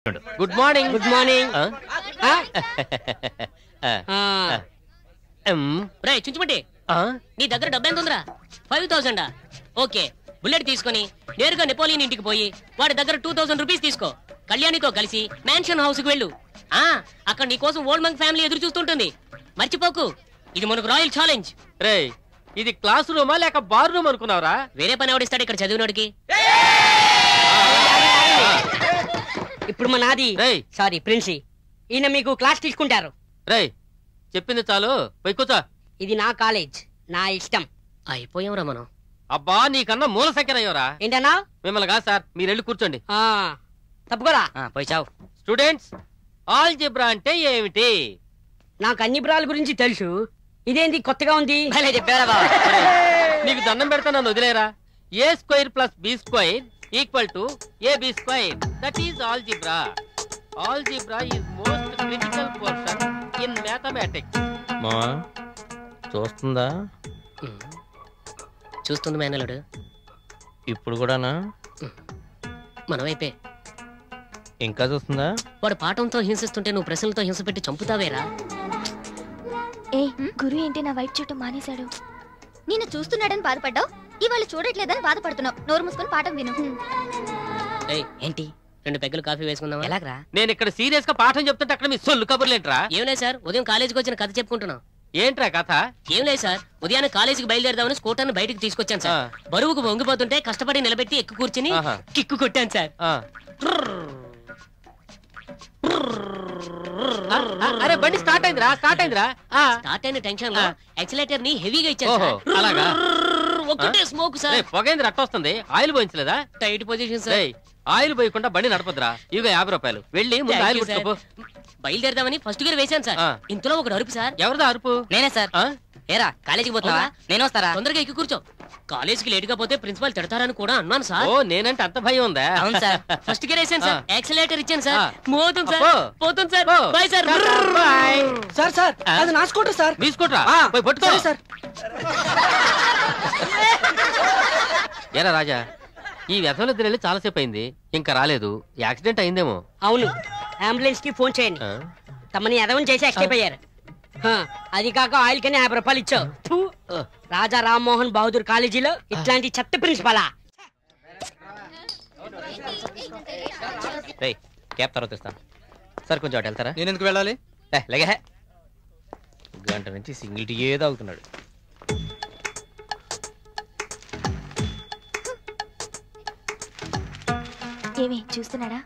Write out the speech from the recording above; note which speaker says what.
Speaker 1: వచ్చినాడు.
Speaker 2: Good morning.
Speaker 3: Good morning.
Speaker 4: రే చుంచుమంటి, నీ దగ్గర డబ్బు ఎంత ఉందిరా? 5000. ఓకే, బుల్లెట్ తీసుకొని నేరుగా నెపోలియన్ ఇంటికి పోయి వాడి దగ్గర 2000 రూపీస్ తీసుకో. కళ్యాణితో కలిసి మ్యాన్షన్ హౌస్ కు వెళ్ళు. అక్కడ నీ కోసం ఓల్డ్ మంక్ ఫ్యామిలీ ఎదురు చూస్తుంటుంది. మర్చిపోకు, ఇది మనకు రాయల్ ఛాలెంజ్.
Speaker 2: రే, ఇది క్లాస్ రూమా లేక బార్ రూమ్ అనుకున్నావురా?
Speaker 4: వేరే పని ఎవడిస్తాడు ఇక్కడ చదివినోడికి?
Speaker 3: ఇప్పుడు మా నాది సారీ ప్రిన్సి, ఈయన మీకు క్లాస్ తీసుకుంటారు.
Speaker 2: రే, చెప్పింది చాలు, పోయి కూర్చో.
Speaker 3: ఇది నా కాలేజ్, నా ఇష్టం.
Speaker 4: అయిపోయాంరా మనం.
Speaker 2: అబ్బా, నీకన్నా మూల సంఖ్య అయ్యోరా.
Speaker 3: ఏంటన్నా?
Speaker 2: మిమ్మల్ని కాదు సార్, మీరు వెళ్ళి కూర్చోండి.
Speaker 3: తప్పుకోరా.
Speaker 4: పోయి చావు.
Speaker 2: స్టూడెంట్స్, ఆల్జిబ్రా అంటే ఏమిటి?
Speaker 3: నాకు అన్ని బ్రాల గురించి తెలుసు, ఇదేంటి కొత్తగా ఉంది?
Speaker 2: నీకు దండం పెడతా, నన్ను వదిలేరా. a² + b² = ab². That is algebra. Algebra is most critical portion in mathematics.
Speaker 1: మావా చూస్తుందా?
Speaker 4: చూస్తుంది మేనలుడు.
Speaker 1: ఇప్పుడు కూడానా?
Speaker 4: మన వైపే.
Speaker 1: ఇంకా చూస్తుందా?
Speaker 4: వాడు పాఠంతో హింసిస్తుంటే నువ్వు ప్రశ్నలతో హింస పెట్టి చంపుతావేరా?
Speaker 5: ఏ గురు ఏంటి నా వైపు చూడటం మానేశాడు? నిన్ను చూస్తున్నాడని బాధపడ్డావు, ఇవాళ చూడట్లేదని బాధపడుతున్నావు. నోరు మూసుకొని పాఠం విను.
Speaker 4: ఏంటి 2 పెగ్గలు కాఫీ వేసుకుందామా? ఎలాగరా?
Speaker 2: నేను ఇక్కడ సీరియస్ గా పాఠం చెప్తుంటే అక్కడ మీ సొల్లు కబుర్లేంట్రా?
Speaker 4: ఏం లేదు సార్, ఉదయం కాలేజీకి వచ్చిన కథ చెప్పుకుంటున్నాం.
Speaker 2: ఏంట్రా కథ?
Speaker 4: ఏం లేదు సార్, ఉదయాన్నే కాలేజీకి బయలుదేరదామని స్కూటర్ని బయటకు తీసుకొచ్చాను సార్. బరువుకు వంగిపోతుంటే కష్టపడి నిలబెట్టి ఎక్కు కూర్చుని కిక్కు కొట్టాను సార్.
Speaker 2: అరే, బండి స్టార్ట్ అయిందిరా. స్టార్ట్
Speaker 4: అయిన టెన్షన్ లో యాక్సిలేటర్ ని హెవీగా ఇచ్చాను.
Speaker 2: అలాగా?
Speaker 4: ఒకటే స్మోక్ సార్.
Speaker 2: పొగైంది, రట్ట వస్తుంది. ఆయిల్ పోయించలేదా?
Speaker 4: Tight position sir.
Speaker 2: ఆయిల్ పోయకుండా బండి నడపదురా. ఇదిగో 50 రూపాయలు, వెళ్ళి ముందు ఆయిల్ కొట్టుకో.
Speaker 4: బయలుదేరదామని ఫస్ట్ గేర్ వేశాను సార్. ఇంతలో ఒకడు అరుపు సార్.
Speaker 2: ఎవరిదా అరుపు?
Speaker 4: నేనే సార్. ఏరా కాలేజీకి పోతావా? నేను వస్తారా? తొందరగా ఎక్కి కూర్చో. కాలేజీకి లేట్ గా పోతే ప్రిన్సిపాల్ తిడతారని కూడా అన్నాను సార్.
Speaker 2: ఓ, నేనంటే అంత భయం ఉందా?
Speaker 4: అవును సార్. ఫస్ట్ గేర్ వేసాను సార్, యాక్సిలేటర్ ఇచ్చాను సార్. పోతుంది సార్, పోతుంది sir. Bye sir.
Speaker 3: Sir sir, అది నా స్కూటర్ సార్.
Speaker 2: మీ స్కూటరా? పోయి పట్టుకో
Speaker 3: సార్.
Speaker 2: ఏరా రాజా, ఈ వ్యసనం వెళ్ళి చాలాసేపు అయింది, ఇంకా రాలేదు. యాక్సిడెంట్ అయిందేమో.
Speaker 3: అవును, అంబులెన్స్ కి ఫోన్ చేయండి. తమని ఎదవని చేసి ఎస్కేప్ అయ్యారు. అది కాక ఆయిల్ కని 50 రూపాయలు ఇచ్చావు. రాజా రామ్మోహన్ బహదూర్ కాలేజీలో ఇట్లాంటి చెత్త ప్రిన్సిపలా?
Speaker 1: క్యాబ్ తర్వాత ఇస్తాను సార్. కొంచెం అటు వెళ్తారా?
Speaker 6: నేను ఎందుకు వెళ్ళాలి?
Speaker 1: లేగే, గంట నుంచి సింగిల్ టీ ఏదో అవుతున్నాడు.
Speaker 5: ఏమి చూస్తున్నాడా?